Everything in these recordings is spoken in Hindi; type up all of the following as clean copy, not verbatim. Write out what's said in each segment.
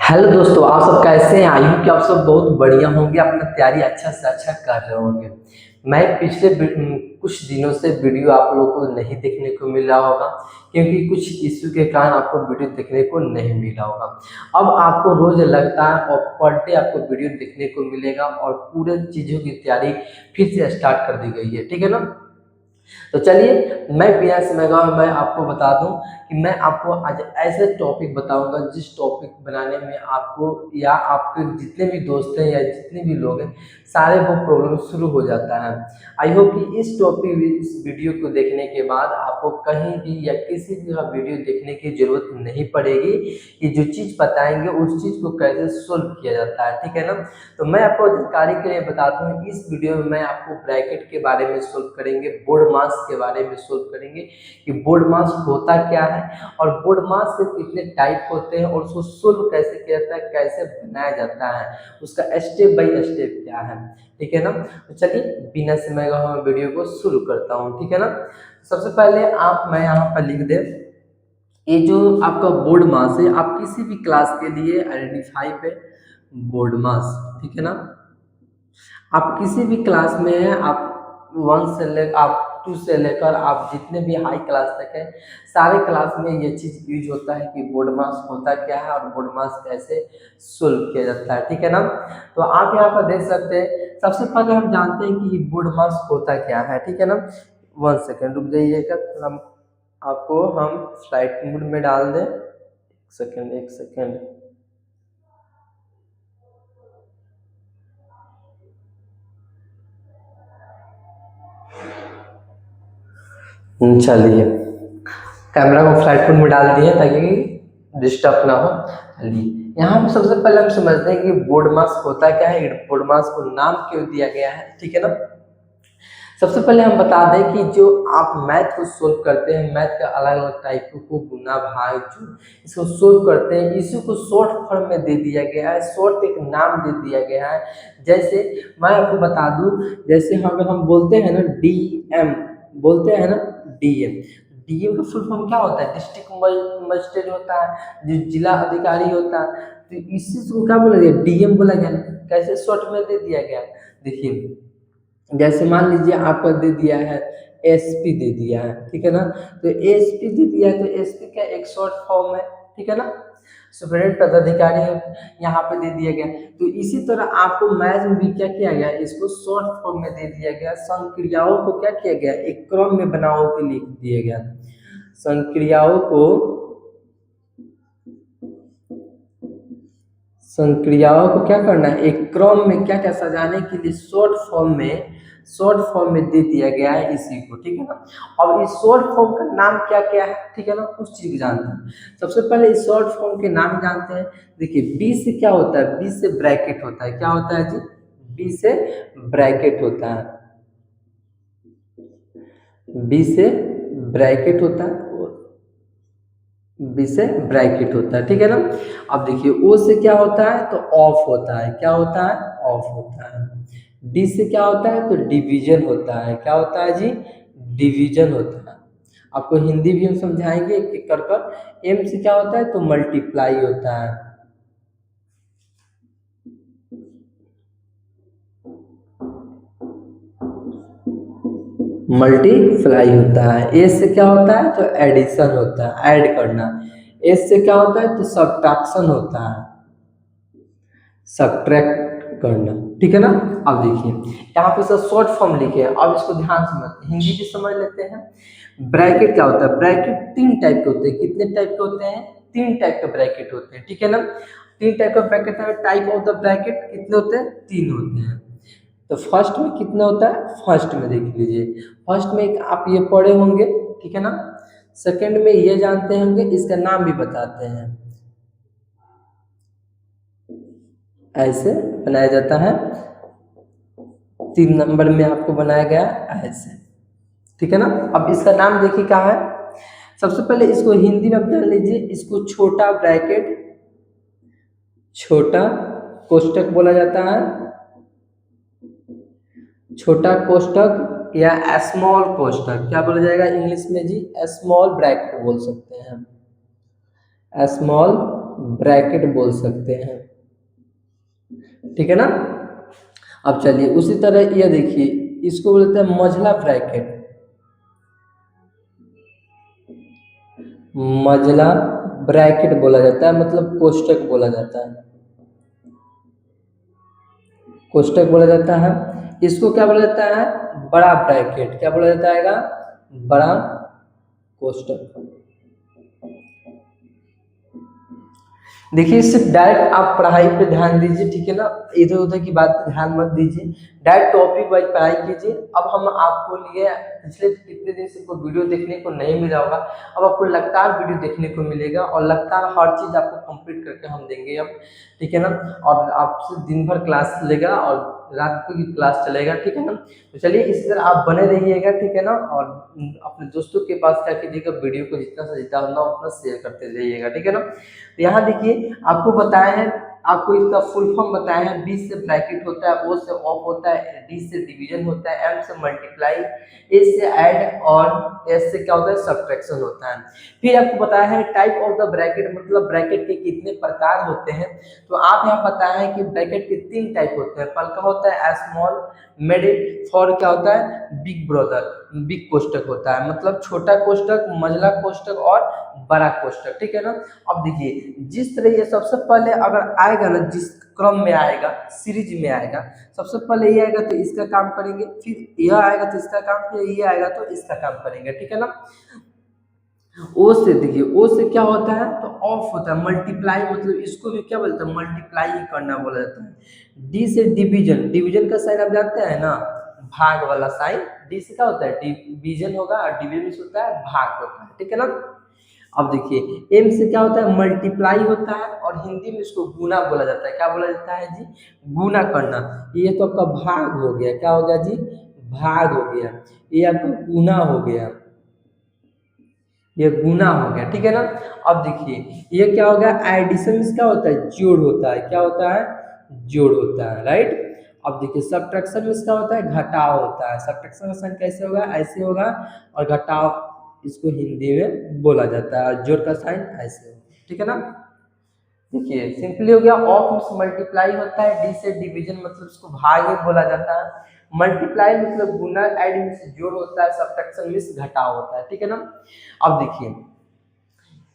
हेलो दोस्तों, आप सब कैसे हैं? आई हूँ कि आप सब बहुत बढ़िया होंगे, अपना तैयारी अच्छा से अच्छा कर रहे होंगे। मैं पिछले कुछ दिनों से वीडियो आप लोगों को नहीं देखने को मिल रहा होगा, क्योंकि कुछ इश्यू के कारण आपको वीडियो देखने को नहीं मिला होगा। अब आपको रोज लगता है और पर डे आपको वीडियो देखने को मिलेगा और पूरे चीज़ों की तैयारी फिर से स्टार्ट कर दी गई है, ठीक है ना। तो चलिए, मैं बिना समय गवाए मैं आपको बता दूं कि मैं आपको आज ऐसे टॉपिक बताऊंगा जिस टॉपिक बनाने में आपको या आपके जितने भी दोस्त हैं या जितने भी लोग हैं, सारे वो प्रॉब्लम शुरू हो जाता है। आई होप कि इस वीडियो को देखने के बाद आपको कहीं भी या किसी भी वीडियो देखने की जरूरत नहीं पड़ेगी कि जो चीज़ बताएंगे उस चीज़ को कैसे सोल्व किया जाता है, ठीक है ना। तो मैं आपको जानकारी के लिए बता दूं, इस वीडियो में मैं आपको ब्रैकेट के बारे में सोल्व करेंगे, बोर्ड मास के बारे में सोल्व करेंगे कि बोर्ड मास होता क्या है और बोर्ड मास के कितने टाइप होते हैं और उसको सोल्व कैसे किया जाता है, कैसे बनाया जाता है, उसका स्टेप बाय स्टेप क्या है, ठीक है ना। तो चलिए, बिना समय गवाए वीडियो को शुरू करता हूँ, ठीक है ना। सबसे पहले मैं यहाँ पर लिख दे, ये जो आपका बोर्ड मास है, आप किसी भी क्लास के लिए आइडेंटिफाई पे बोर्ड मास, ठीक है ना। आप किसी भी क्लास में हैं, आप वन से लेकर आप टू से लेकर आप जितने भी हाई क्लास तक है, सारे क्लास में ये चीज़ यूज होता है कि बोर्ड मास होता क्या है और बोर्ड मास कैसे सोल्व किया जाता है, ठीक है ना। तो आप यहाँ पर देख सकते हैं, सबसे पहले हम जानते हैं कि बोर्ड मास होता क्या है, ठीक है ना। 1 सेकेंड रुक जाइएगा, हम आपको हम फ्लाइट मोड में डाल दें। एक सेकेंड। चलिए, कैमरा को फ्लाइट मोड में डाल दिए ताकि डिस्टर्ब ना हो। चलिए, यहाँ पे सबसे पहले हम समझते हैं कि बोर्ड मास होता क्या है, बोर्ड मास को नाम क्यों दिया गया है, ठीक है ना। सबसे पहले हम बता दें कि जो आप मैथ को सोल्व करते हैं, मैथ का अलग अलग टाइप को गुना भाग जो इसको सोल्व करते हैं, इसी को शॉर्ट फॉर्म में दे दिया गया है, शॉर्ट एक नाम दे दिया गया है। जैसे मैं आपको बता दूं, जैसे अगर हम बोलते हैं ना डीएम, बोलते हैं ना डीएम, डीएम का फुल फॉर्म क्या होता है? डिस्ट्रिक्ट मजिस्ट्रेट होता है, जो जिला अधिकारी होता है। तो इसी को क्या बोला गया? डीएम बोला गया। कैसे शॉर्ट में दे दिया गया, देखिए। जैसे मान लीजिए आपका दे दिया है एसपी दे दिया है, ठीक है ना। तो एसपी दे दिया है, तो एसपी का एक शॉर्ट फॉर्म है, ठीक है ना। सुपरिटेंडेंट पदाधिकारी यहाँ पे दे दिया गया। तो इसी तरह आपको मैथ में भी क्या किया गया, इसको शॉर्ट फॉर्म में दे दिया गया। संक्रियाओं को क्या किया गया, एक क्रम में बनाओ के लिख दिया गया। संक्रियाओं को संक्रियाओं को क्या करना है, एक क्रम में क्या क्या सजाने के लिए शॉर्ट फॉर्म में दे दिया गया है इसी को, ठीक है ना। अब इस शॉर्ट फॉर्म का नाम क्या क्या है, ठीक है ना, उस चीज को जानते हैं। सबसे पहले इस शॉर्ट फॉर्म के नाम जानते हैं। देखिए, बी से क्या होता है, बी से ब्रैकेट होता है, क्या होता है जी, बी से ब्रैकेट होता है, बी से ब्रैकेट होता है, बी से ब्रैकेट होता है, ठीक है ना। अब देखिए, ओ से क्या होता है, तो ऑफ होता है, क्या होता है, ऑफ होता है। डी से क्या होता है, तो डिवीजन होता है, क्या होता है जी, डिवीजन होता है। आपको हिंदी भी हम समझाएंगे एक एक कर कर। एम से क्या होता है, तो मल्टीप्लाई होता है, मल्टीप्लाई होता है। ए से क्या होता है, तो एडिशन होता है, ऐड करना। एस से क्या होता है, तो सब्ट्रैक्शन होता है, सब्ट्रैक्ट करना, ठीक है ना। अब देखिए, यहाँ पे सब शॉर्ट फॉर्म लिखे हैं, अब इसको ध्यान से समझते हैं, हिंदी भी समझ लेते हैं। ब्रैकेट क्या होता है, ब्रैकेट 3 टाइप के होते हैं। कितने टाइप के होते हैं, 3 टाइप के ब्रैकेट होते हैं, ठीक है ना। 3 टाइप का ब्रैकेट है। टाइप ऑफ द ब्रैकेट कितने होते हैं, 3 होते हैं। तो फर्स्ट में कितना होता है, फर्स्ट में देख लीजिए, फर्स्ट में आप ये पढ़े होंगे, ठीक है ना। सेकंड में ये जानते होंगे, इसका नाम भी बताते हैं, ऐसे बनाया जाता है। 3 नंबर में आपको बनाया गया ऐसे, ठीक है ना। अब इसका नाम देखिए क्या है। सबसे पहले इसको हिंदी में आप जान लीजिए, इसको छोटा ब्रैकेट, छोटा कोष्टक बोला जाता है, छोटा कोष्टक या स्मॉल कोष्टक, क्या बोला जाएगा इंग्लिश में जी, स्मॉल ब्रैकेट बोल सकते हैं, स्मॉल ब्रैकेट बोल सकते हैं, ठीक है ना। अब चलिए उसी तरह ये देखिए, इसको बोलते हैं मझला ब्रैकेट, मझला ब्रैकेट बोला जाता है, मतलब कोष्टक बोला जाता है, कोष्टक बोला जाता है। इसको क्या बोला जाता है, बड़ा ब्रैकेट, क्या बोला जाता है, बड़ा कोष्टक। देखिए सिर्फ डायरेक्ट आप पढ़ाई पे ध्यान दीजिए, ठीक है ना, इधर उधर की बात पे ध्यान मत दीजिए, डायरेक्ट टॉपिक वाइज पढ़ाई कीजिए। अब हम आपको लिए पिछले कितने दिन से कोई वीडियो देखने को नहीं मिला होगा, अब आपको लगातार वीडियो देखने को मिलेगा और लगातार हर चीज़ आपको कंप्लीट करके हम देंगे अब, ठीक है ना। और आपसे दिन भर क्लास चलेगा और रात को भी क्लास चलेगा, ठीक है ना। तो चलिए इसी तरह आप बने रहिएगा, ठीक है ना। और अपने दोस्तों के पास क्या कीजिएगा, वीडियो को जितना से जितना हो उतना शेयर करते रहिएगा, ठीक है ना। तो यहाँ देखिए आपको बताया है, आपको इसका फुल फॉर्म बताया है, बी से ब्रैकेट होता है, ओ से ऑफ होता है, डी से डिवीजन होता है, एम से मल्टीप्लाई, ए से ऐड और एस से क्या होता है, सब्ट्रैक्शन होता है। फिर आपको बताया है टाइप ऑफ द ब्रैकेट, मतलब ब्रैकेट के कितने प्रकार होते हैं। तो आप यहाँ बताया है कि ब्रैकेट के 3 टाइप होते हैं, पहला होता है स्मॉल, मिडिल, फॉर क्या होता है, बिग ब्रदर, बिग कोष्टक होता है, मतलब छोटा कोष्टक, मझला कोष्टक और बड़ा कोष्टक, ठीक है ना। अब देखिए जिस तरह ये सबसे पहले अगर आएगा ना, जिस क्रम में आएगा, सीरीज में आएगा, सबसे पहले ये आएगा तो इसका काम करेंगे, फिर यह आएगा तो इसका काम, फिर ये आएगा तो इसका काम करेंगे, ठीक है ना। ओ से देखिए, ओ से क्या होता है, तो ऑफ होता है, मल्टीप्लाई, मतलब इसको भी क्या बोलते हैं, मल्टीप्लाई ही करना बोला जाता है। डी से डिवीजन, डिवीजन का साइन आप जानते हैं ना, भाग वाला साइन, डी से क्या होता है, डिवीजन होगा और डिवीजन से होता है भाग होता है, ठीक है ना। अब देखिए एम से क्या होता है, मल्टीप्लाई होता है और हिंदी में इसको गुना बोला जाता है, क्या बोला जाता है जी, गुना करना। ये तो आपका भाग हो गया, क्या हो गया जी, भाग हो गया, ये आपका गुना हो गया, ये गुना हो गया, ठीक है ना। अब देखिए ये क्या होगा, एडिशन में क्या होता है, जोड़ होता है, क्या होता है, जोड़ होता है, राइट। अब देखिए सब्ट्रैक्शन में इसका होता है घटाव होता है, सब्ट्रैक्शन का साइन कैसे होगा, ऐसे होगा, और घटाव इसको हिंदी में बोला जाता है, और जोड़ का साइन ऐसे होगा, ठीक है ना। देखिए सिंपली हो गया, ऑफ से मल्टीप्लाई होता है, डी से डिवीजन, मतलब इसको भाग ही बोला जाता है, मल्टीप्लाई मतलब गुना, ऐड में से जोड़ होता है, सब्ट्रैक्शन में घटाव होता है, ठीक है ना। अब देखिए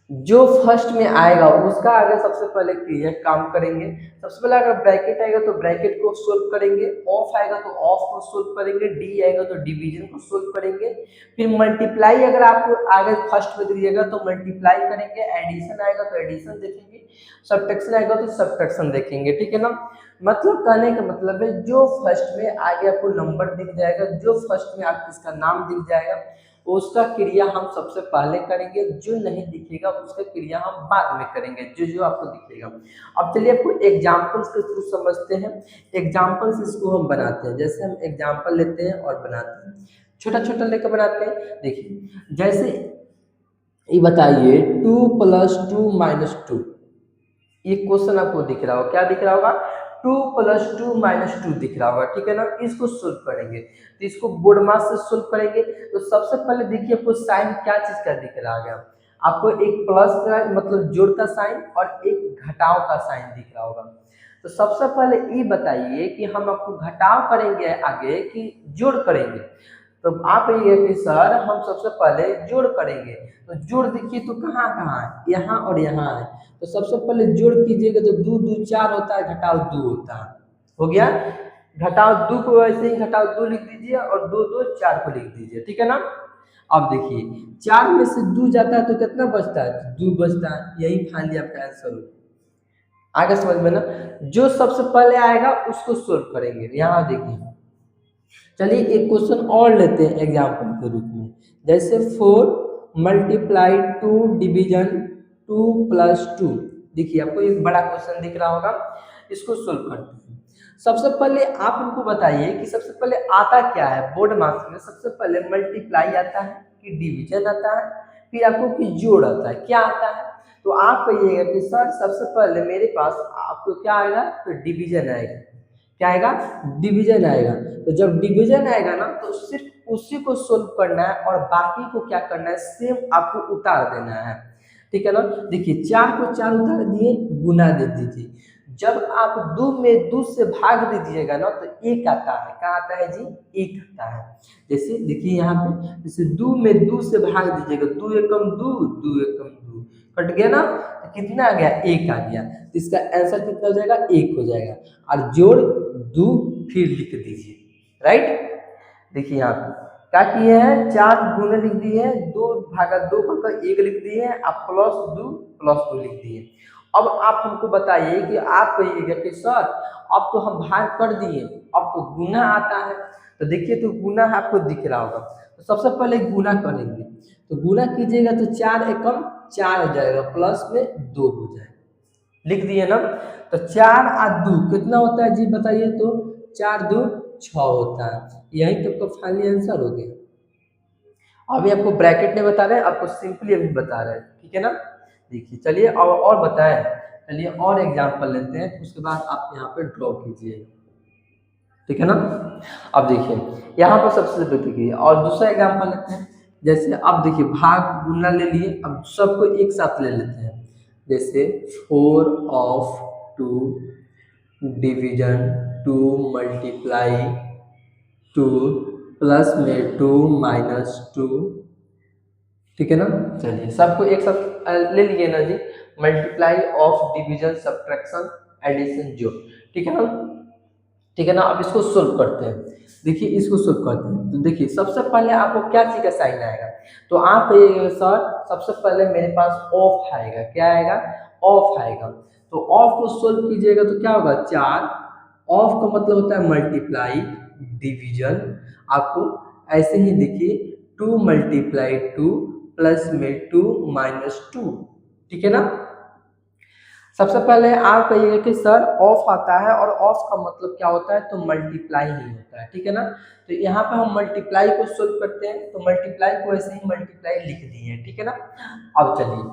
जो फर्स्ट में आएगा उसका आगे सबसे पहले क्रिया काम करेंगे। सबसे पहले अगर ब्रैकेट आएगा तो ब्रैकेट को सोल्व करेंगे, ऑफ आएगा तो ऑफ को सोल्व करेंगे, डी आएगा तो डिवीजन को सोल्व करेंगे, फिर मल्टीप्लाई अगर आपको आगे फर्स्ट में दीजिएगा तो मल्टीप्लाई करेंगे, एडिशन आएगा तो एडिशन देखेंगे, सब्ट्रैक्शन आएगा तो सब्ट्रैक्शन देखेंगे, ठीक है ना। मतलब कहने का मतलब है जो फर्स्ट में आगे आपको नंबर दिख जाएगा, जो फर्स्ट में आपको इसका नाम दिख जाएगा उसका क्रिया हम सबसे पहले करेंगे, जो नहीं दिखेगा उसका क्रिया हम बाद में करेंगे, जो जो आपको दिखेगा। अब चलिए आपको एग्जांपल्स के थ्रू समझते हैं, एग्जांपल्स इसको हम बनाते हैं, जैसे हम एग्जांपल लेते हैं और बनाते हैं, छोटा छोटा लेकर बनाते हैं। देखिए जैसे ये बताइए 2 + 2 - 2, ये क्वेश्चन आपको दिख रहा होगा, क्या दिख रहा होगा, 2 + 2 - 2 दिख रहा होगा, ठीक है ना। इसको सोल्व करेंगे तो इसको बोर्ड मास से सोल्व करेंगे। तो सबसे पहले देखिए आपको साइन क्या चीज का दिख रहा है, आपको एक प्लस का मतलब जोड़ का साइन और एक घटाव का साइन दिख रहा होगा। तो सबसे पहले ये बताइए कि हम आपको घटाव करेंगे आगे कि जोड़ करेंगे। तो आप ये कि सर हम सबसे पहले जोड़ करेंगे, तो जोड़ देखिए तो कहाँ कहाँ है, यहाँ और यहाँ है। तो सबसे पहले जोड़ कीजिएगा तो 2 - 2 = 4 होता है, घटाव 2 होता है, हो गया। घटाव 2 को वैसे ही घटाव 2 लिख दीजिए और 2 - 2 = 4 को लिख दीजिए, ठीक है ना। अब देखिए 4 में से 2 जाता है तो कितना बचता है, तो 2 बचता है, यही फाइनली आपका आंसर हो। आगे समझ में ना, जो सबसे पहले आएगा उसको सोल्व करेंगे। यहाँ देखिए चलिए एक क्वेश्चन और लेते हैं एग्जाम्पल के रूप में, जैसे 4 × 2 डिवीजन 2 + 2। देखिए आपको एक बड़ा क्वेश्चन दिख रहा होगा, इसको सोल्व करते हैं। सबसे पहले आप हमको बताइए कि सबसे पहले आता क्या है, बोर्ड मार्क्स में सबसे पहले मल्टीप्लाई आता है कि डिवीजन आता है, फिर आपको कि जोड़ आता है, क्या आता है। तो आप कहिएगा कि सर सबसे पहले मेरे पास आपको क्या आएगा, तो डिवीजन आएगा, क्या आएगा, डिवीजन आएगा। तो जब डिवीजन आएगा ना तो सिर्फ उसी को सोल्व करना है और बाकी को क्या करना है, सेम आपको उतार देना है। ठीक है ना। देखिए 4 को 4 उधार दिए, गुना दे दीजिए। जब आप 2 में 2 से भाग दीजिएगा ना तो 1 आता है। क्या आता है जी? 1 आता है। जैसे देखिए यहाँ पे जैसे 2 में 2 से भाग दीजिएगा, 2 एकम 2, 2 एकम 2 कट गया ना, तो कितना आ गया? 1 आ गया। तो इसका आंसर कितना हो जाएगा? 1 हो जाएगा। और जोड़ 2 फिर लिख दीजिए, राइट। देखिए यहाँ पे क्या किए हैं, 4 गुने लिख दिए हैं, 2 भागा 2 करके 1 लिख दिए हैं, आप प्लस 2 लिख दिए। अब आप हमको बताइए कि आप कहिएगा कि सर अब तो हम भाग कर दिए, अब तो गुना आता है। तो देखिए तो गुना आपको दिख रहा होगा, तो सबसे पहले गुना करेंगे। तो गुना कीजिएगा तो 4 एकम 4 हो जाएगा, प्लस में 2 हो जाएगा, लिख दिए ना। तो 4 और 2 कितना होता है जी बताइए तो? 4 2 6 होता है। यही तो आपका फाइनल आंसर हो गया। अभी आपको ब्रैकेट नहीं बता रहे हैं, आपको सिंपली अभी बता रहे हैं, ठीक है ना। देखिए चलिए और बताएं। चलिए और एग्जांपल लेते हैं, तो उसके बाद आप यहाँ पे ड्रॉ कीजिए, ठीक है ना। अब देखिए यहाँ पर सबसे देखिए और दूसरा एग्जांपल लेते हैं। जैसे अब देखिए भाग गुना ले लिए, अब सबको एक साथ ले लेते हैं। जैसे 4 ऑफ 2 डिवीजन 2 मल्टीप्लाई 2 प्लस में 2 माइनस 2, ठीक है ना। चलिए सबको एक साथ ले लिए ना जी। Multiply of division subtraction addition जो, ठीक है ना। ठीक है ना। अब इसको सोल्व करते हैं। देखिए इसको सोल्व करते हैं, तो देखिए सबसे पहले आपको क्या चीज का साइन आएगा? तो आप कहिएगा सर सबसे पहले मेरे पास ऑफ आएगा। क्या आएगा? ऑफ आएगा। तो ऑफ को सोल्व कीजिएगा तो क्या होगा? 4। ऑफ का मतलब होता है मल्टीप्लाई, डिवीजन। आपको ऐसे ही देखिए 2 मल्टीप्लाई 2 प्लस में 2 माइनस 2, ठीक है ना। सबसे पहले आप कहिएगा कि सर ऑफ आता है, और ऑफ का मतलब क्या होता है? तो मल्टीप्लाई ही होता है, ठीक है ना। तो यहाँ पे हम मल्टीप्लाई को सोल्व करते हैं, तो मल्टीप्लाई को ऐसे ही मल्टीप्लाई लिख दिए, ठीक है ना। अब चलिए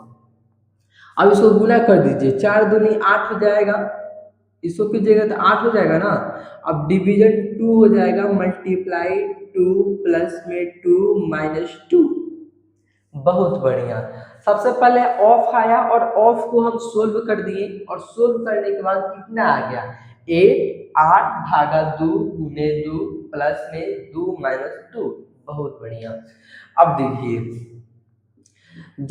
अब इसको गुना कर दीजिए, 4 दूनी 8 हो जाएगा, इसको कीजिएगा तो 8 हो जाएगा ना। अब डिवीजन 2 हो जाएगा, मल्टीप्लाई 2 प्लस में 2 माइनस 2। बहुत बढ़िया। सबसे पहले ऑफ आया और ऑफ को हम सोल्व कर दिए, और सोल्व करने के बाद कितना आ गया? 8 भागा 2 गुने 2 प्लस में 2 माइनस 2। बहुत बढ़िया। अब देखिए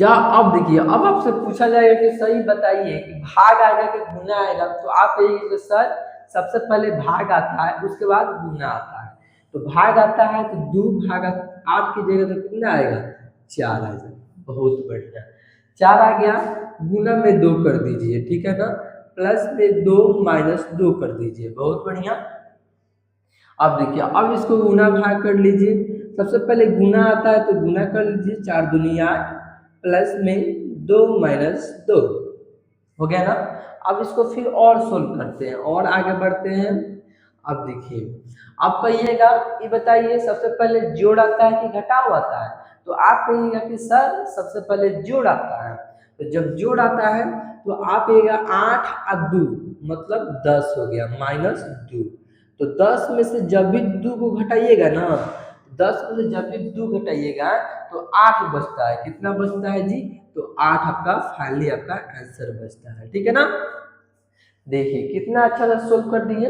अब देखिए अब आपसे पूछा जाएगा कि सही बताइए कि भाग आएगा कि गुना आएगा, तो आप कहिए कि सर सबसे पहले भाग आता है, उसके बाद गुना आता है। तो भाग आता है तो 2 भागा 8 की जगह तो कितना आएगा? 4 आ जाएगा। बहुत बढ़िया। 4 आ गया, गुना में 2 कर दीजिए, ठीक है ना। प्लस में 2 माइनस 2 कर दीजिए। बहुत बढ़िया। अब देखिए अब इसको गुना भाग कर लीजिए। सबसे पहले गुना आता है तो गुना कर लीजिए, 4 दूनी 8 प्लस में 2 माइनस 2 हो गया ना। अब इसको फिर और सोल्व करते हैं और आगे बढ़ते हैं। अब देखिए आप कहिएगा ये बताइए सबसे पहले जोड़ आता है कि घटाव आता है? तो आप कहिएगा कि सर सबसे पहले जोड़ आता है। तो जब जोड़ आता है तो आप कहिएगा 8 और 2 मतलब 10 हो गया, माइनस 2। तो 10 में से जब भी 2 को घटाइएगा ना, 10 में से जब भी 2 घटाइएगा तो 8 बचता है। कितना बचता है जी? तो 8 आपका फाइनली आपका आंसर बचता है, ठीक है ना। देखिए कितना अच्छा से सोल्व कर दिए।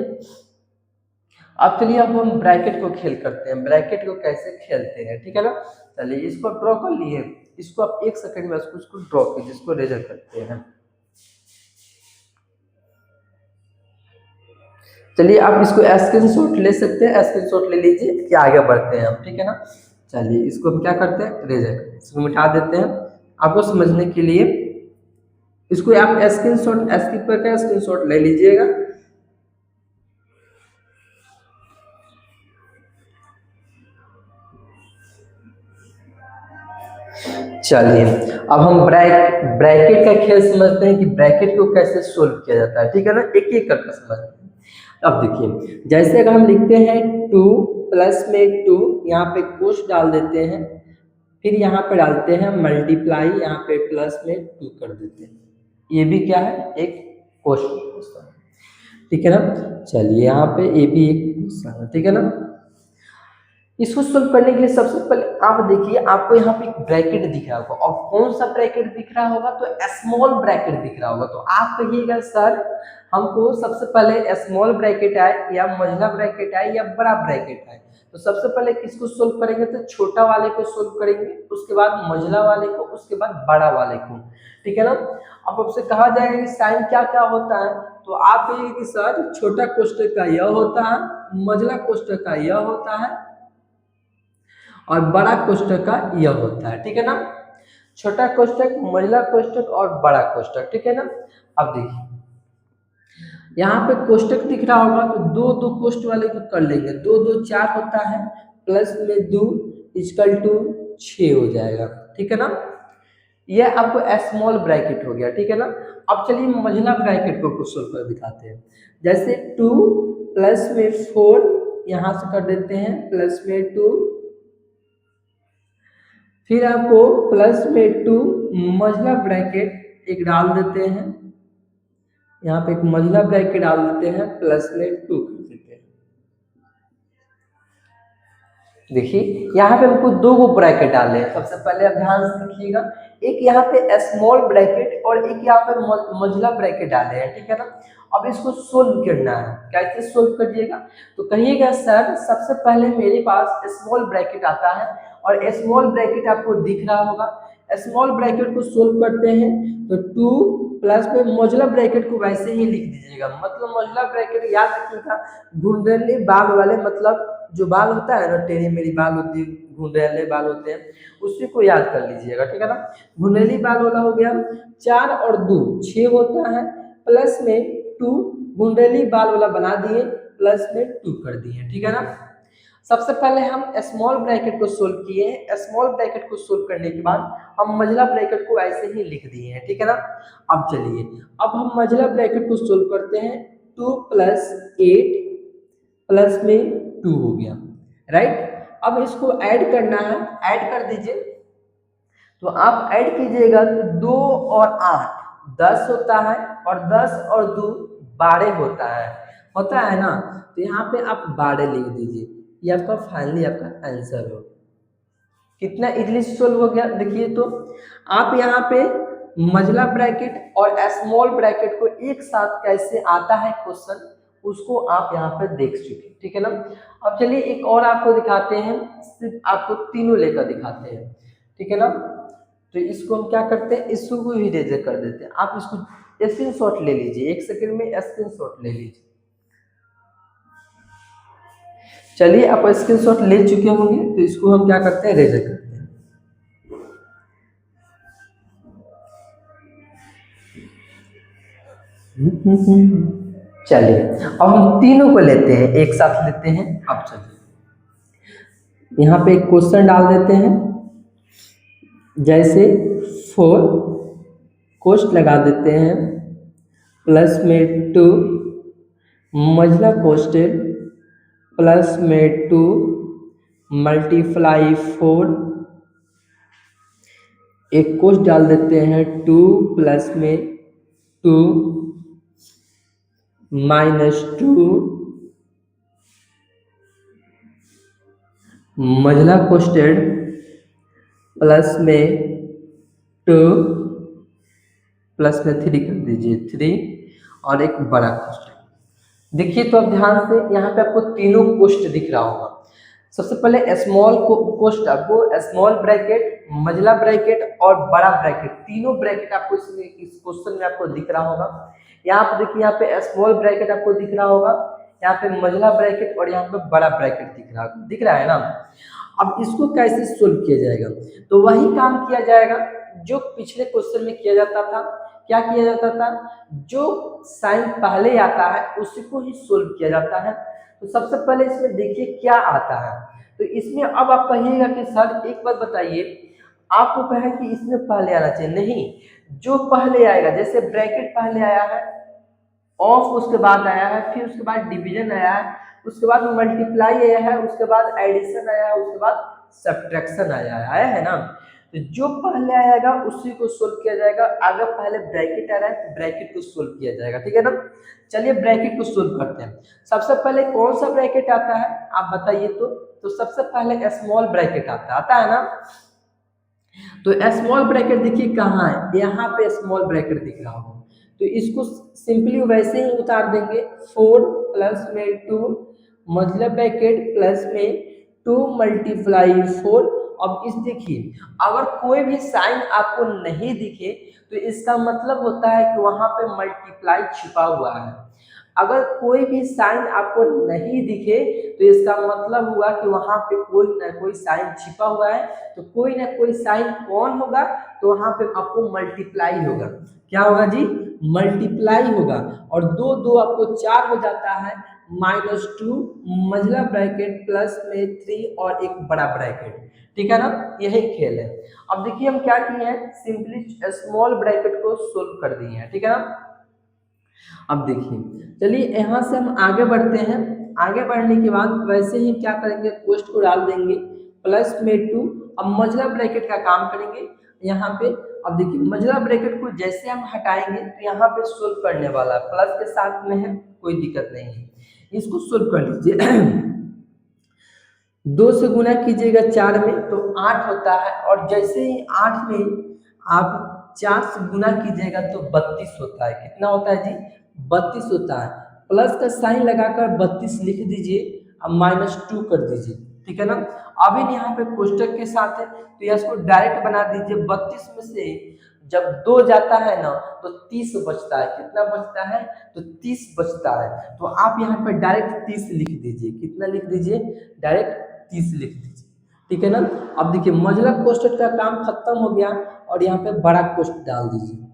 अब चलिए अब हम ब्रैकेट को खेल करते हैं, ब्रैकेट को कैसे खेलते हैं, ठीक है ना। चलिए इसको ड्रॉ कर लिए, इसको आप 1 सेकंड में इसको ड्रॉ कीजिए, इसको रेजर करते हैं। चलिए आप इसको स्क्रीनशॉट ले सकते हैं, स्क्रीनशॉट ले लीजिए कि आगे बढ़ते हैं हम, ठीक है ना। चलिए इसको हम क्या करते हैं? रेजर इसको मिटा देते हैं आपको समझने के लिए। इसको आप स्क्रीनशॉट स्किप करके स्क्रीनशॉट ले लीजिएगा। चलिए अब हम ब्रैकेट का खेल समझते हैं कि ब्रैकेट को कैसे सोल्व किया जाता है, ठीक है ना। एक एक करके समझते हैं। अब देखिए जैसे अगर हम लिखते हैं 2 प्लस में 2, यहाँ पे कोष डाल देते हैं, फिर यहाँ पे डालते हैं मल्टीप्लाई, यहाँ पे प्लस में 2 कर देते हैं। ये भी क्या है? एक क्वेश्चन, ठीक है ना। चलिए यहाँ पे ये भी एक क्वेश्चन है, ठीक है ना। इसको सोल्व करने के लिए सबसे पहले आप देखिए, आपको यहाँ पे एक ब्रैकेट दिख रहा होगा, और कौन सा ब्रैकेट दिख रहा होगा, तो स्मॉल ब्रैकेट दिख रहा होगा। तो आप कहिएगा सर हमको सबसे पहले स्मॉल ब्रैकेट आए या मझला ब्रैकेट आए या बड़ा ब्रैकेट आए। तो सबसे पहले किसको सोल्व करेंगे, तो छोटा वाले को सोल्व करेंगे, उसके बाद मझला वाले को, उसके बाद बड़ा वाले को, ठीक है ना। अब आपसे कहा जाएगा कि साइन क्या क्या होता है, तो आप कहिए कि सर छोटा कोष्ठक का यह होता है, मझला कोष्ठक का यह होता है, और बड़ा कोष्ठक का यह होता है, ठीक है ना। छोटा कोष्ठक, मझला कोष्ठक और बड़ा कोष्ठक, ठीक है ना। अब देखिए यहाँ पे कोष्ठक दिख रहा होगा, तो दो दो कोष्ठ वाले को कर लेंगे, दो दो चार होता है, प्लस में दो इक्वल टू 6 हो जाएगा, ठीक है ना। यह आपको स्मॉल ब्रैकेट हो गया, ठीक है ना। अब चलिए मझला ब्रैकेट को कुछ सोल्व कर दिखाते हैं। जैसे 2 प्लस में 4 यहाँ से कर देते हैं, प्लस में 2, फिर आपको प्लस में 2 मझला ब्रैकेट एक डाल देते हैं, यहाँ पे एक मझला ब्रैकेट डाल देते हैं, प्लस में 2 कर देते हैं। देखिए यहाँ पे हमको दो गो ब्रैकेट डाले हैं। सबसे पहले आप ध्यान से देखिएगा, एक यहाँ पे स्मॉल ब्रैकेट और एक यहाँ पे मझला ब्रैकेट डाले हैं, ठीक है ना। अब इसको सोल्व करना है, कैसे सोल्व करिएगा, तो कहिएगा सर सबसे पहले मेरे पास स्मॉल ब्रैकेट आता है, और स्मॉल ब्रैकेट आपको दिख रहा होगा। स्मॉल ब्रैकेट को सोल्व करते हैं तो 2 प्लस में मझला ब्रैकेट को वैसे ही लिख दीजिएगा। मतलब मझला ब्रैकेट याद रखिएगा, घुंडले बाल वाले, मतलब जो बाल होता है ना, टेढ़ी मेढ़ी बाल होती है, घुंडले बाल होते हैं, उसी को याद कर लीजिएगा, ठीक है ना। घुंडेली बाल वाला हो गया, 4 और 2 6 होता है, प्लस में 2 घुंडेली बाल वाला बना दिए, प्लस में 2 कर दिए, ठीक है ना। सबसे पहले हम स्मॉल ब्रैकेट को सोल्व किए हैं। स्मॉल ब्रैकेट को सोल्व करने के बाद हम मझला ब्रैकेट को ऐसे ही लिख दिए हैं, ठीक है ना। अब चलिए, अब हम मझला ब्रैकेट को सोल्व करते हैं। 2 प्लस 8 प्लस में 2 हो गया, राइट। अब इसको ऐड करना है, ऐड कर दीजिए। तो आप ऐड कीजिएगा तो 2 और 8 10 होता है, और 10 और 2 12 होता है ना। तो यहाँ पे आप 12 लिख दीजिए, ये आपका फाइनली आपका आंसर हो। कितना इजली सोल्व हो गया देखिए। तो आप यहाँ पे मझला ब्रैकेट और स्मॉल ब्रैकेट को एक साथ कैसे आता है क्वेश्चन, उसको आप यहाँ पे देख चुके, ठीक है ना। अब चलिए एक और आपको दिखाते हैं, सिर्फ आपको तीनों लेकर दिखाते हैं, ठीक है ना। तो इसको हम क्या करते हैं, इसको भी इरेज कर देते हैं। आप इसको स्क्रीनशॉट ले लीजिए, 1 सेकंड में स्क्रीनशॉट ले लीजिए। चलिए आप स्क्रीनशॉट ले चुके होंगे, तो इसको हम क्या करते हैं, इरेज करते हैं। चलिए अब हम तीनों को लेते हैं, एक साथ लेते हैं। अब चलिए यहाँ पे एक क्वेश्चन डाल देते हैं, जैसे 4 कोष्ठ लगा देते हैं, प्लस में 2 मझला कोष्ठक, प्लस में 2 मल्टीप्लाई 4, एक कोष्ठ डाल देते हैं 2 प्लस में 2 माइनस 2 मझला कोष्ठक, प्लस में 2 प्लस में 3 कर दीजिए 3, और एक बड़ा कोष्ठक। देखिए तो अब ध्यान से, यहाँ पे आपको तीनों कोष्ठ दिख रहा होगा। सबसे पहले स्मॉल कोष्ठ आपको स्मॉल ब्रैकेट, मझला ब्रैकेट और बड़ा ब्रैकेट, तीनों ब्रैकेट आपको इस क्वेश्चन में आपको दिख रहा होगा। यहाँ पे देखिए, यहाँ पे स्मॉल ब्रैकेट आपको दिख रहा होगा, यहाँ पे मझला ब्रैकेट और यहाँ पे बड़ा ब्रैकेट दिख रहा है ना। अब इसको कैसे सोल्व किया जाएगा, तो वही काम किया जाएगा जो पिछले क्वेश्चन में किया जाता था। क्या किया जाता था, जो साइन पहले आता है उसी को ही सोल्व किया जाता है। तो सबसे पहले इसमें देखिए क्या आता है। तो इसमें अब आप कहिएगा कि सर एक बात बताइए, आपको कहे कि इसमें पहले आना चाहिए, नहीं, जो पहले आएगा, जैसे ब्रैकेट पहले आया है, ऑफ उसके बाद आया है, फिर उसके बाद डिवीजन आया है, उसके बाद मल्टीप्लाई आया है, उसके बाद एडिशन आया है, उसके बाद सब्ट्रैक्शन आया है ना। तो जो पहले आएगा उसी को सोल्व किया जाएगा। अगर पहले ब्रैकेट आ रहा है तो ब्रैकेट को सोल्व किया जाएगा, ठीक है ना। चलिए ब्रैकेट को सोल्व करते हैं। सबसे पहले कौन सा ब्रैकेट आता है आप बताइए तो। तो सबसे पहले स्मॉल ब्रैकेट आता है ना। तो स्मॉल ब्रैकेट देखिए कहाँ है, यहाँ पे स्मॉल ब्रैकेट दिख रहा होगा, तो इसको सिंपली वैसे ही उतार देंगे। 4 प्लस में 2 मतलब ब्रैकेट प्लस में 2 मल्टीप्लाई 4। अब इस देखिए अगर कोई भी साइन आपको नहीं दिखे तो इसका मतलब होता है कि वहां पे मल्टीप्लाई छिपा हुआ है। अगर कोई भी साइन आपको नहीं दिखे तो इसका मतलब हुआ कि वहां पे कोई ना कोई साइन छिपा हुआ है, तो कोई ना कोई साइन कौन होगा, तो वहां पे आपको मल्टीप्लाई होगा। क्या होगा जी, मल्टीप्लाई होगा। और दो दो आपको 4 हो जाता है, -2 मझला ब्रैकेट प्लस में 3 और एक बड़ा ब्रैकेट, ठीक है ना। यही खेल है। अब देखिए हम क्या किए हैं, सिंपली स्मॉल ब्रैकेट को सोल्व कर दिए हैं, ठीक है ना। अब देखिए चलिए यहाँ से हम आगे बढ़ते हैं। आगे बढ़ने के बाद वैसे ही क्या करेंगे, कोष्ट को डाल देंगे प्लस में 2। अब मझला ब्रैकेट का काम करेंगे यहाँ पे। अब देखिए मझला ब्रैकेट को जैसे हम हटाएंगे तो यहाँ पे सोल्व करने वाला है, प्लस के साथ में है, कोई दिक्कत नहीं है, इसको सोल्व कर लीजिए। 2 से गुना कीजिएगा 4 में तो 8 होता है, और जैसे ही 8 में आप 4 से गुना कीजिएगा तो 32 होता है। कितना होता है जी, 32 होता है। प्लस का साइन लगाकर 32 लिख दीजिए, अब -2 कर दीजिए, ठीक है ना। अभी यहाँ पे कोष्टक के साथ है तो यह इसको डायरेक्ट बना दीजिए। 32 में से जब 2 जाता है ना तो 30 बचता है। कितना बचता है, तो 30 बचता है। तो आप यहाँ पर डायरेक्ट 30 लिख दीजिए। कितना लिख दीजिए, डायरेक्ट 30 लिख दीजिए, ठीक है ना। अब देखिए मझला कोष्टक का काम खत्म हो गया, और यहाँ पे बड़ा कोष्टक डाल दीजिए।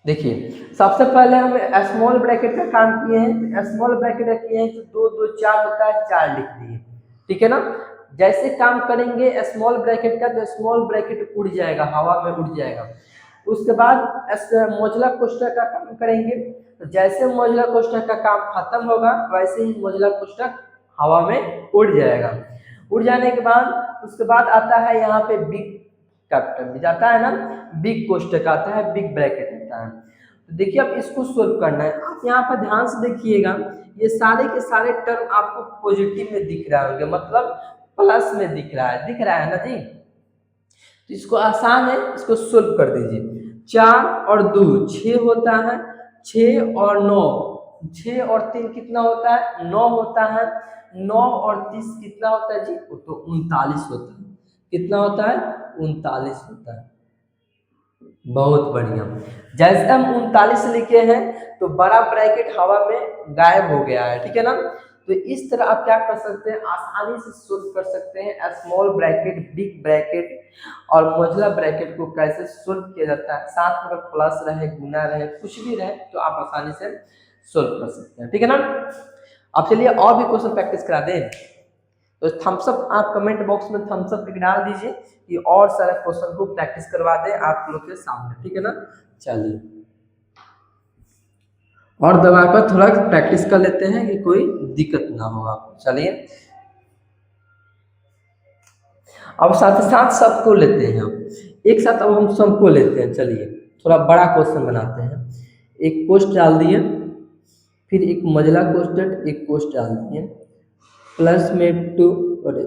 देखिए सबसे पहले हम स्मॉल ब्रैकेट का काम किए हैं, स्मॉल ब्रैकेट का किए हैं तो 2 2 4 होता है, 4 लिख दिए, ठीक है ना। जैसे काम करेंगे स्मॉल ब्रैकेट का तो स्मॉल ब्रैकेट उड़ जाएगा, हवा में उड़ जाएगा। उसके बाद मौजला कोष्टक का काम करेंगे, तो जैसे मौजला कोष्टक का काम खत्म होगा वैसे ही मौजला कोष्टक हवा में उड़ जाएगा। उड़ जाने के बाद उसके बाद आता है यहाँ पे बिग कैपिटल भी जाता है ना, बिग कोष्टक आता है, बिग ब्रैकेट आता है। तो देखिए अब इसको सोल्व करना है। आप यहाँ पर ध्यान से देखिएगा, ये सारे के सारे टर्म आपको पॉजिटिव में दिख रहा होंगे, मतलब प्लस में दिख रहा है ना जी। तो इसको आसान है, इसको सोल्व कर दीजिए। 4 और 2 6 होता है, 6 और 9, 6 और 3 कितना होता है, 9 होता है। 9 और 30 कितना होता है जी, तो 39 होता है। कितना होता है, 39 होता है। बहुत बढ़िया। जैसे हम 39 लिखे हैं तो बड़ा ब्रैकेट हवा में गायब हो गया है, ठीक है ना। तो इस तरह आप क्या कर सकते हैं, आसानी से सोल्व कर सकते हैं स्मॉल ब्रैकेट, बिग ब्रैकेट और मझला ब्रैकेट को कैसे सोल्व किया जाता है। साथ में अगर प्लस रहे, गुना रहे, कुछ भी रहे तो आप आसानी से सोल्व कर सकते हैं, ठीक है ना। अब चलिए और भी क्वेश्चन प्रैक्टिस करा दें। तो थम्स अप आप कमेंट बॉक्स में थम्स अप डाल दीजिए कि और सारे क्वेश्चन को प्रैक्टिस करवा दें आप लोग के सामने, ठीक है ना। चलिए और दबाकर थोड़ा प्रैक्टिस कर लेते हैं कि कोई दिक्कत ना हो आपको। चलिए अब साथ ही साथ सबको लेते हैं हम एक साथ, अब हम सबको लेते हैं। चलिए थोड़ा बड़ा क्वेश्चन बनाते हैं। एक पोस्ट डाल दिए, फिर एक मझला कोष्टक, एक पोस्ट डाल दिए, प्लस में 2 और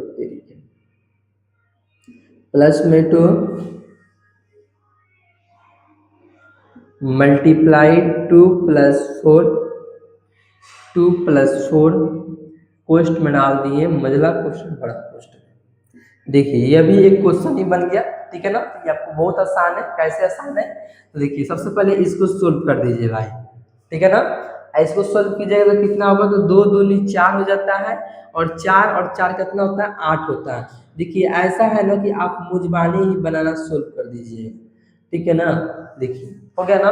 प्लस में 2 मल्टीप्लाई 2 प्लस 4, 2 प्लस 4 कोष्ट में डाल दिए, मझला क्वेश्चन बड़ा क्वेश्चन। देखिए यह भी एक क्वेश्चन ही बन गया, ठीक है ना। ये आपको बहुत आसान है। कैसे आसान है, तो देखिए सबसे पहले इसको सोल्व कर दीजिए भाई, ठीक है ना। इसको सोल्व कीजिएगा तो कितना होगा, तो 2 दूनी 4 हो जाता है, और 4 और 4 कितना होता है, 8 होता है। देखिए ऐसा है ना कि आप मुजबानी ही बनाना सोल्व कर दीजिए, ठीक है ना। देखिए हो गया ना।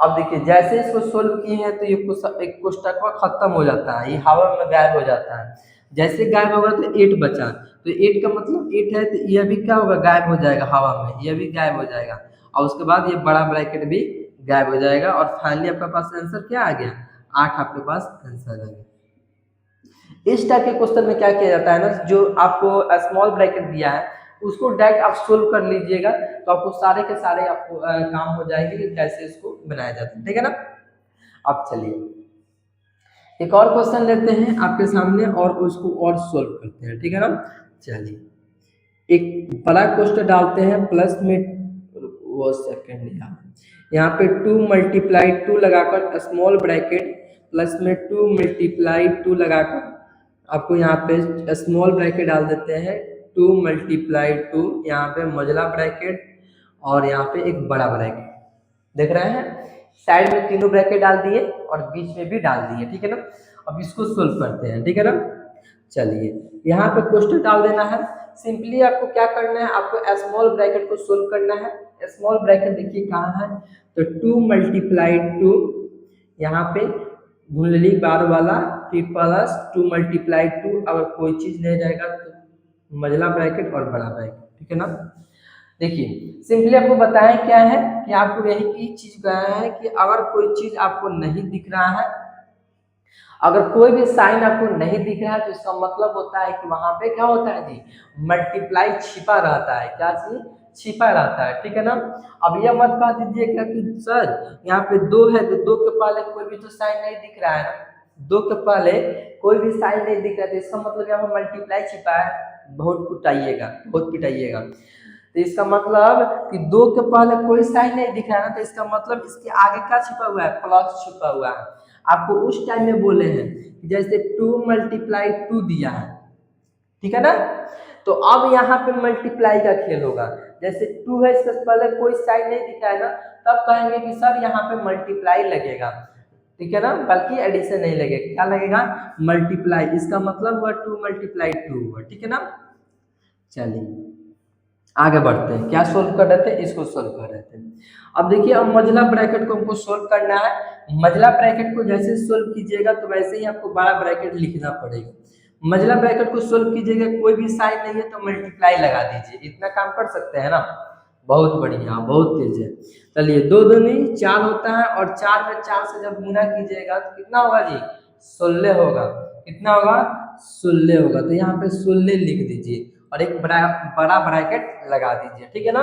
अब देखिए जैसे इसको सोल्व किए हैं तो ये एक कोष्टक खत्म हो जाता है, ये हवा में गायब हो जाता है। जैसे गायब होगा तो 8 बचा, तो 8 का मतलब 8 है, तो यह भी क्या होगा, गायब हो जाएगा हवा में, यह भी गायब हो जाएगा। और उसके बाद ये बड़ा ब्रैकेट भी गायब हो जाएगा, और फाइनली आपके पास आंसर क्या आ गया, 8 आपके पास आंसर आ गया। इस टाइप के क्वेश्चन में क्या किया जाता है ना, जो आपको स्मॉल ब्रैकेट दिया है उसको डायरेक्ट आप सोल्व कर लीजिएगा, तो आपको सारे के सारे आपको काम हो जाएंगे कि कैसे इसको बनाया जाता है, ठीक है ना। अब चलिए एक और क्वेश्चन लेते हैं आपके सामने और उसको और सोल्व करते हैं, ठीक है ना। चलिए एक बड़ा क्वेश्चन डालते हैं प्लस में, वो सेकंड यहाँ पे 2 मल्टीप्लाई 2 लगाकर स्मॉल ब्रैकेट प्लस में 2 मल्टीप्लाई 2 लगाकर आपको यहाँ पे स्मॉल ब्रैकेट डाल देते हैं 2 मल्टीप्लाई 2, यहाँ पे मझला ब्रैकेट और यहाँ पे एक बड़ा ब्रैकेट देख रहे हैं, साइड में तीनों ब्रैकेट डाल दिए और बीच में भी डाल दिए, ठीक है ना। अब इसको सोल्व करते हैं, ठीक है ना। चलिए यहाँ पे क्वेश्चन डाल देना है, सिंपली आपको क्या करना है, आपको स्मॉल ब्रैकेट को सोल्व करना है। स्मॉल ब्रैकेट देखिए कहाँ है, तो 2 मल्टीप्लाई 2, यहाँ पे गुणली बार वाला, फिर प्लस 2 मल्टीप्लाई 2, अगर कोई चीज नहीं रहेगा तो मझला ब्रैकेट और बड़ा ब्रैकेट, ठीक है ना। देखिए सिंपली आपको बताया क्या है कि आपको यही की चीज बताया है कि अगर कोई चीज आपको नहीं दिख रहा है, अगर कोई भी साइन आपको नहीं दिख रहा है तो इसका मतलब होता है कि वहां पे क्या होता है जी, मल्टीप्लाई छिपा रहता है। क्या चीज छिपा रहता है, ठीक है ना। अब यह मत कह दीजिएगा कि सर यहाँ पे 2 है तो 2 के पहले कोई भी तो साइन नहीं दिख रहा है ना, 2 के पहले कोई भी साइन नहीं दिख रहा है तो इसका मतलब यहाँ पे मल्टीप्लाई छिपा है। बहुत कुटाइएगा, बहुत पिटाइएगा। तो इसका मतलब कि 2 के पहले कोई साइन नहीं दिख रहा है ना, तो इसका मतलब इसके आगे क्या छिपा हुआ है, प्लस छिपा हुआ है। आपको उस टाइम में बोले हैं जैसे 2 मल्टीप्लाई 2 दिया है, ठीक है ना। तो अब यहाँ पे मल्टीप्लाई का खेल होगा, जैसे 2 है इसके पहले कोई साइन नहीं दिखा है ना, तब कहेंगे कि सर यहाँ पे मल्टीप्लाई लगेगा, ठीक है ना, बल्कि एडिशन नहीं लगेगा। क्या लगेगा, मल्टीप्लाई। इसका मतलब हुआ 2 मल्टीप्लाई 2 हुआ, ठीक है ना। चलिए आगे बढ़ते हैं, क्या सोल्व कर रहे थे, इसको सोल्व कर रहे थे। अब देखिए अब मझला ब्रैकेट को हमको सोल्व करना है। मझला ब्रैकेट को जैसे सोल्व कीजिएगा तो वैसे ही आपको बड़ा ब्रैकेट लिखना पड़ेगा। मझला ब्रैकेट को सोल्व कीजिएगा, कोई भी साइन नहीं है तो मल्टीप्लाई लगा दीजिए, इतना काम कर सकते हैं ना। बहुत बढ़िया, बहुत तेज है। चलिए 2 दूनी 4 होता है और 4 में 4 से जब गुना कीजिएगा तो कितना होगा जी, 16 होगा। कितना होगा, 16 होगा। तो यहाँ पे 16 लिख दीजिए और एक बड़ा ब्रैकेट लगा दीजिए, ठीक है ना।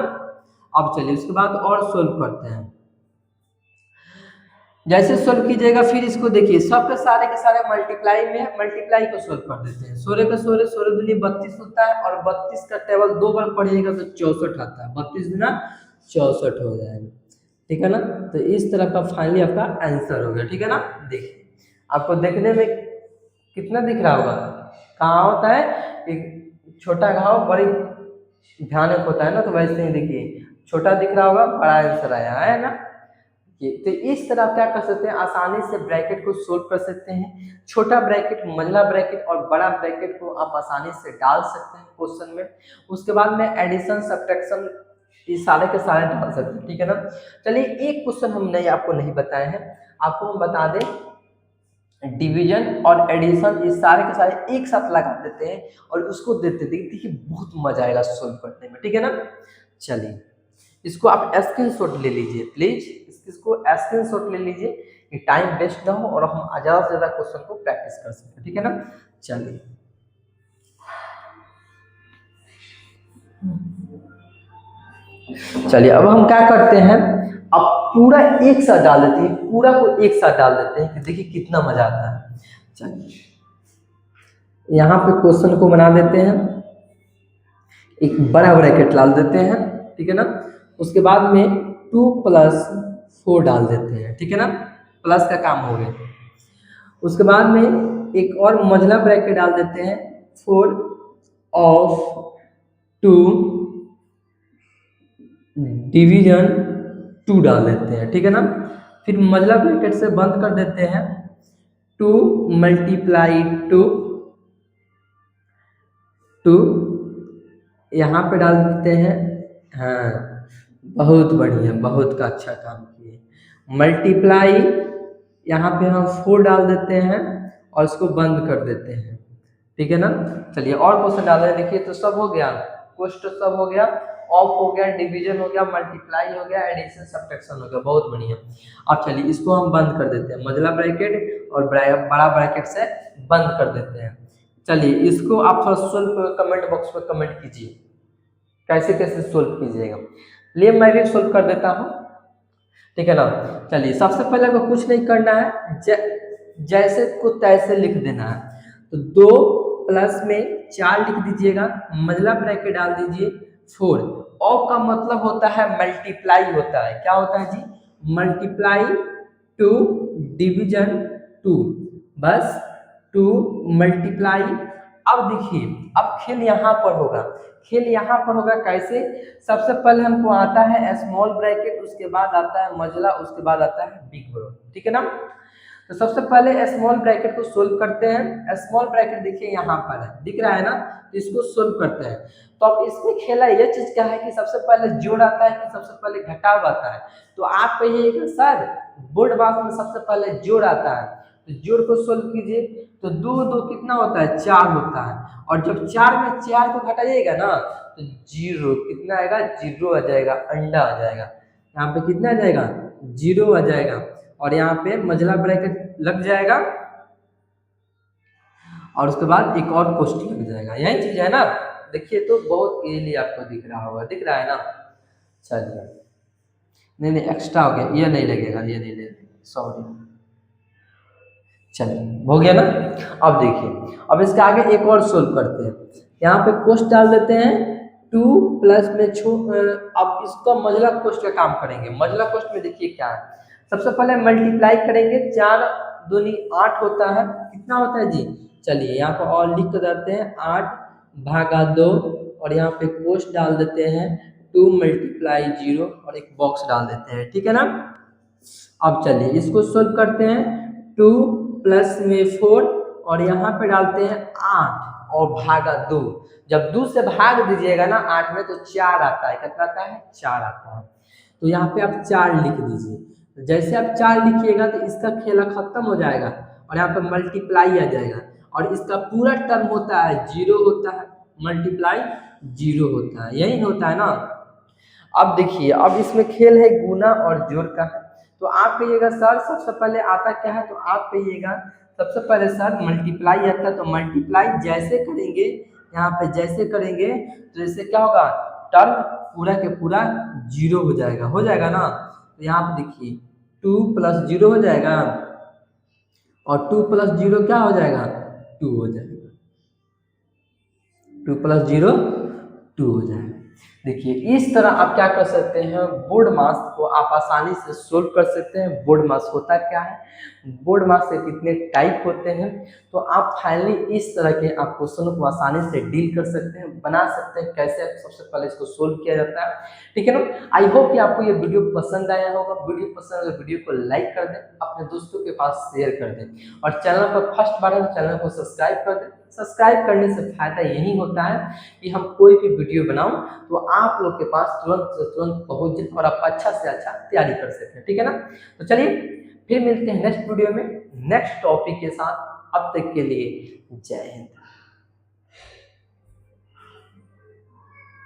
अब चलिए उसके बाद और सोल्व करते हैं। जैसे सोल्व कीजिएगा फिर इसको देखिए, सब के सारे मल्टीप्लाई में मल्टीप्लाई को सोल्व कर देते हैं। 16 का 16, 16 दूनी 32 होता है और 32 का टेबल 2 बार पढ़िएगा तो 64 आता है। 32 गुना 64 हो जाएगा, ठीक है ना। तो इस तरह का फाइनली आपका आंसर हो गया, ठीक है ना। देखिए आपको देखने में कितना दिख रहा होगा, कहाँ होता है, एक छोटा घाव बड़ी भयानक होता है ना, तो वैसे ही देखिए छोटा दिख रहा होगा, बड़ा आंसर आया है ना। तो इस तरह क्या कर सकते हैं, आसानी से ब्रैकेट को सोल्व कर सकते हैं। छोटा ब्रैकेट, मंझला ब्रैकेट और बड़ा ब्रैकेट को आप आसानी से डाल सकते हैं क्वेश्चन में। उसके बाद में एडिशन सब्ट्रैक्शन ये सारे के सारे डाल सकते हैं, ठीक है ना। चलिए एक क्वेश्चन हम नहीं आपको नहीं बताए हैं, आपको हम बता दें, डिवीजन और एडिशन ये सारे के सारे एक साथ लगा देते हैं और उसको देते देखिए बहुत मजा आएगा सोल्व करने में, ठीक है ना। चलिए इसको आप स्क्रीनशॉट ले लीजिए प्लीज, इसको स्क्रीनशॉट ले लीजिए कि टाइम वेस्ट ना हो और हम ज़्यादा से ज़्यादा क्वेश्चन को प्रैक्टिस कर सकें, ठीक है ना। चलिए चलिए अब हम क्या करते हैं, अब पूरा एक साथ डाल देते हैं, पूरा को एक साथ डाल देते हैं कि देखिए कितना मजा आता है। चलिए यहाँ पे क्वेश्चन को बना देते हैं, एक बड़ा ब्रैकेट डाल देते हैं, ठीक है ना। उसके बाद में 2 + 4 डाल देते हैं, ठीक है ना, प्लस का काम हो गया। उसके बाद में एक और मझला ब्रैकेट डाल देते हैं, 4 ऑफ 2 डिवीजन 2 डाल देते हैं, ठीक है ना। फिर मझला ब्रैकेट से बंद कर देते हैं, 2 मल्टीप्लाई 2 2 यहाँ पे डाल देते हैं। हाँ बहुत बढ़िया, बहुत का अच्छा काम किए। मल्टीप्लाई यहाँ पे हम 4 डाल देते हैं और इसको बंद कर देते हैं, ठीक है ना। चलिए और क्वेश्चन डाल रहे हैं, देखिए तो सब हो गया, क्वेश्चन सब हो गया, ऑफ हो गया, डिवीजन हो गया, मल्टीप्लाई हो गया, एडिशन सब्ट्रैक्शन हो गया, बहुत बढ़िया। अब चलिए इसको हम बंद कर देते हैं, मझला ब्रैकेट और बड़ा ब्रैकेट से बंद कर देते हैं। चलिए इसको आप थोड़ा सोल्व कमेंट बॉक्स में कमेंट कीजिए कैसे कैसे सोल्व कीजिएगा। लिए मैं भी सोल्व कर देता हूँ, ठीक है ना। चलिए सबसे पहले आपको कुछ नहीं करना है, जैसे को तैसे लिख देना है। तो 2 प्लस में 4 लिख दीजिएगा, मजला ब्रैकेट डाल दीजिए 4। ऑफ का मतलब होता है मल्टीप्लाई होता है, क्या होता है जी, मल्टीप्लाई 2 डिवीजन 2, बस 2 मल्टीप्लाई। अब देखिए, अब खेल यहाँ पर होगा, खेल यहाँ पर होगा कैसे, सबसे पहले हमको आता है स्मॉल ब्रैकेट, उसके बाद आता है मजला, उसके बाद आता है बिग ब्रो, ठीक है ना। तो सबसे पहले स्मॉल ब्रैकेट को सोल्व करते हैं। स्मॉल ब्रैकेट देखिए यहाँ पर है, दिख रहा है ना, तो इसको सोल्व करते हैं। तो अब इसमें खेला यह चीज क्या है कि सबसे पहले जोड़ आता है कि सबसे पहले घटाव आता है। तो आप कहिएगा सर बोर्ड मास में सबसे पहले जोड़ आता है, तो जोड़ को सोल्व कीजिए। तो 2 2 कितना होता है, 4 होता है, और जब 4 में 4 को घटाइएगा ना तो 0 कितना आएगा, 0 आ जाएगा, अंडा आ जाएगा। यहाँ पे कितना आ जाएगा, 0 आ जाएगा, और यहाँ पे मजला ब्रैकेट लग जाएगा, और उसके बाद एक और कोष्ठी लग जाएगा। यही चीज है ना, देखिए तो बहुत इजीली आपको दिख रहा होगा, दिख रहा है ना। चलिए, नहीं नहीं एक्स्ट्रा हो गया, ये नहीं लगेगा, ये नहीं लगेगा, सॉरी। चलिए हो गया ना। अब देखिए, अब इसके आगे एक और सोल्व करते हैं। यहाँ पे कोष्ठ डाल देते हैं 2 प्लस में अब इसका मजला कोष्ठ का काम करेंगे। मजला कोष्ठ में देखिए क्या है, सबसे पहले मल्टीप्लाई करेंगे, 4 दूनी 8 होता है, कितना होता है जी, चलिए यहाँ पर और लिख देते हैं 8 भागा 2, और यहाँ पे कोष्ठ डाल देते हैं 2 मल्टीप्लाई 0, और एक बॉक्स डाल देते हैं, ठीक है ना। अब चलिए इसको सोल्व करते हैं, 2 प्लस में 4, और यहाँ पे डालते हैं 8 और भागा 2। जब 2 से भाग दीजिएगा ना 8 में तो 4 आता है, कितना आता है, 4 आता है। तो यहाँ पे आप 4 लिख दीजिए। तो जैसे आप 4 लिखिएगा तो इसका खेला खत्म हो जाएगा, और यहाँ पे मल्टीप्लाई आ जाएगा, और इसका पूरा टर्म होता है 0 होता है, मल्टीप्लाई 0 होता है, यही होता है ना। अब देखिए, अब इसमें खेल है गुना और जोड़ का है। तो आप कहिएगा सर सबसे पहले आता क्या है, तो आप कहिएगा सबसे पहले सर मल्टीप्लाई आता है। तो मल्टीप्लाई जैसे करेंगे, यहाँ पे जैसे करेंगे तो इससे क्या होगा, टर्म पूरा के पूरा 0 हो जाएगा ना। तो यहाँ पे देखिए 2 प्लस 0 हो जाएगा, और 2 प्लस 0 क्या हो जाएगा, 2 हो जाएगा, 2 प्लस 0 2 हो जाएगा। देखिए इस तरह आप क्या कर सकते हैं, बोर्ड मास को आप आसानी से सोल्व कर सकते हैं। बोर्ड मास होता क्या है, बोर्ड मास के कितने टाइप होते हैं, तो आप फाइनली इस तरह के आप क्वेश्चन को आसानी से डील कर सकते हैं, बना सकते हैं, कैसे सबसे पहले इसको सोल्व किया जाता है, ठीक है ना। आई होप कि आपको ये वीडियो पसंद आया होगा। वीडियो पसंद है तो वीडियो को लाइक कर दें, अपने दोस्तों के पास शेयर कर दें, और चैनल पर फर्स्ट बार है तो चैनल को सब्सक्राइब कर दें। सब्सक्राइब करने से फायदा यही होता है कि हम कोई भी वीडियो बनाऊं तो आप लोग के पास तुरंत से तुरंत पहुंच जाए, और आप अच्छा से अच्छा तैयारी कर सकें, ठीक है ना। तो चलिए फिर मिलते हैं नेक्स्ट वीडियो में नेक्स्ट टॉपिक के साथ। अब तक के लिए जय हिंद।